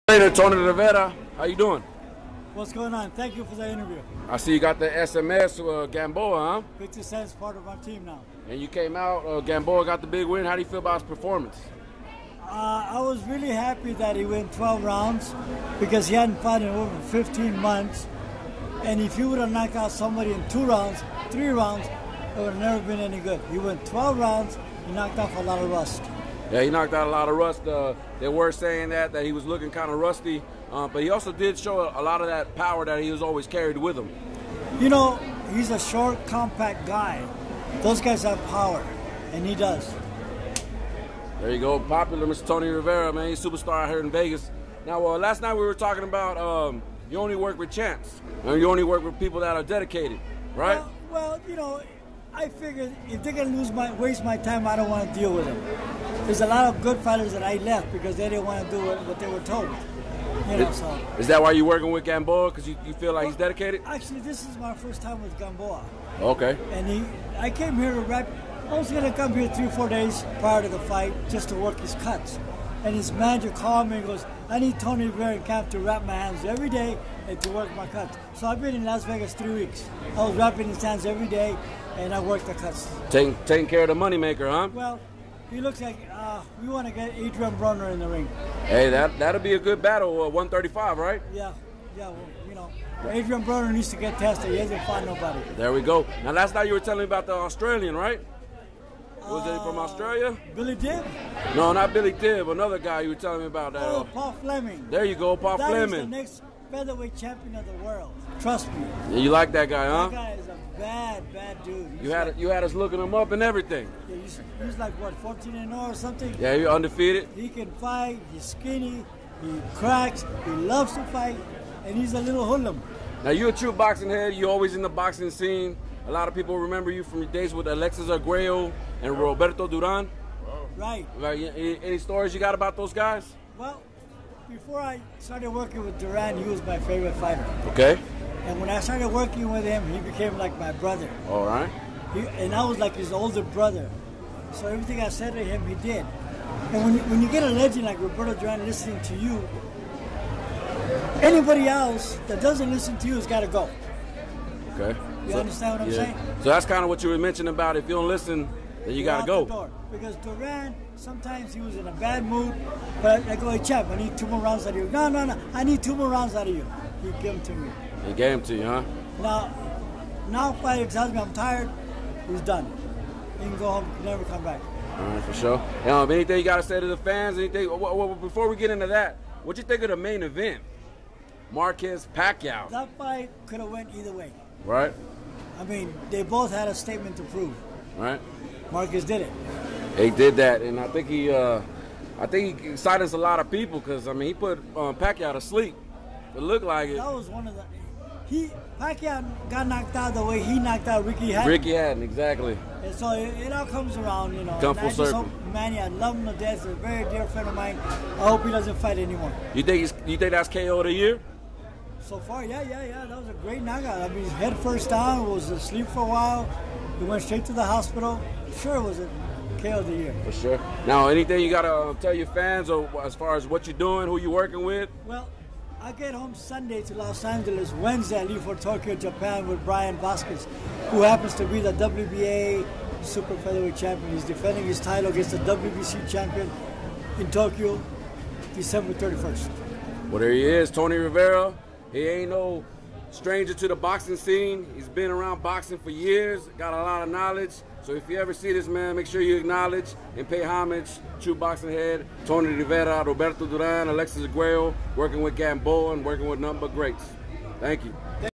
Trainer Tony Riveria, how you doing? What's going on? Thank you for the interview. I see you got the SMS Gamboa, huh? 50 Cent's part of our team now. And you came out, Gamboa got the big win. How do you feel about his performance? I was really happy that he went 12 rounds because he hadn't fought in over 15 months. And if he would have knocked out somebody in 2 rounds, 3 rounds, it would have never been any good. He went 12 rounds, he knocked off a lot of rust. Yeah, he knocked out a lot of rust. They were saying that he was looking kind of rusty, but he also did show a lot of that power that he was always carried with him. You know, he's a short, compact guy. Those guys have power, and he does. There you go, popular Mr. Tony Riveria, man. He's a superstar out here in Vegas. Now, last night we were talking about you only work with champs, and you only work with people that are dedicated, right? Well, you know, I figured if they're gonna waste my time, I don't want to deal with them. There's a lot of good fighters that I left because they didn't want to do what they were told. You know, so. Is that why you're working with Gamboa? Because you feel like he's dedicated? Actually, this is my first time with Gamboa. Okay. And I came here to rep. I was gonna come here 3 or 4 days prior to the fight just to work his cuts. And his manager called me and goes, "I need Tony Riveria in camp to wrap my hands every day and to work my cuts." So I've been in Las Vegas 3 weeks. I was wrapping his hands every day, and I worked the cuts. Taking care of the moneymaker, huh? Well, he looks like we want to get Broner in the ring. Hey, that'll be a good battle. 135, right? Yeah. Well, you know, Broner needs to get tested. He hasn't fought nobody. There we go. Now, last night you were telling me about the Australian, right? Was it from Australia? Billy Dibb? No, not Billy Dibb. Another guy you were telling me about that. Oh, Paul Fleming. There you go, Paul Fleming. That is the next featherweight champion of the world. Trust me. Yeah, you like that guy, huh? That guy is a bad dude. You had us looking him up and everything. Yeah, he's like, what, 14-0 or something? Yeah, you're undefeated. He can fight. He's skinny. He cracks. He loves to fight. And he's a little hoodlum. Now, you're a true boxing head. You're always in the boxing scene. A lot of people remember you from your days with Alexis Arguello and Roberto Duran. Right. Any stories you got about those guys? Well, before I started working with Duran, he was my favorite fighter. Okay. And when I started working with him, he became like my brother. All right. And I was like his older brother. So everything I said to him, he did. And when you get a legend like Roberto Duran listening to you, anybody else that doesn't listen to you has got to go. Okay. You understand what I'm saying? So that's kind of what you were mentioning about if you don't listen, then you got to go. The door. Because Duran, sometimes he was in a bad mood, but I go, "Hey, champ, I need 2 more rounds out of you." No, I need 2 more rounds out of you. He gave them to me. He gave them to you, huh? Now fighter tells me I'm tired, he's done. He can go home, never come back. All right, for sure. Anything you got to say to the fans? Anything? Before we get into that, what you think of the main event? Marquez Pacquiao. That fight could have went either way. Right. I mean, they both had a statement to prove. Right. Marquez did it. He did that, and I think he silenced a lot of people because he put Pacquiao to sleep. It looked like it. That was one of the. Pacquiao got knocked out the way he knocked out Ricky Hatton. Ricky Hatton, exactly. And so it all comes around, you know. Come full circle. Manny, I love him to death. He's a very dear friend of mine. I hope he doesn't fight anymore. You think that's KO of the year? So far, yeah. That was a great knockout. I mean, his head first down, was asleep for a while. He went straight to the hospital. Sure, it was a KO of the year. For sure. Now, anything you got to tell your fans or as far as what you're doing, who you're working with? Well, I get home Sunday to Los Angeles. Wednesday, I leave for Tokyo, Japan with Brian Vasquez, who happens to be the WBA super featherweight champion. He's defending his title against the WBC champion in Tokyo, December 31st. Well, there he is, Tony Riveria. He ain't no stranger to the boxing scene. He's been around boxing for years, got a lot of knowledge. So if you ever see this man, make sure you acknowledge and pay homage. TRU Boxing Head, Tony Riveria, Roberto Duran, Alexis Arguello, working with Gamboa and working with nothing but greats. Thank you.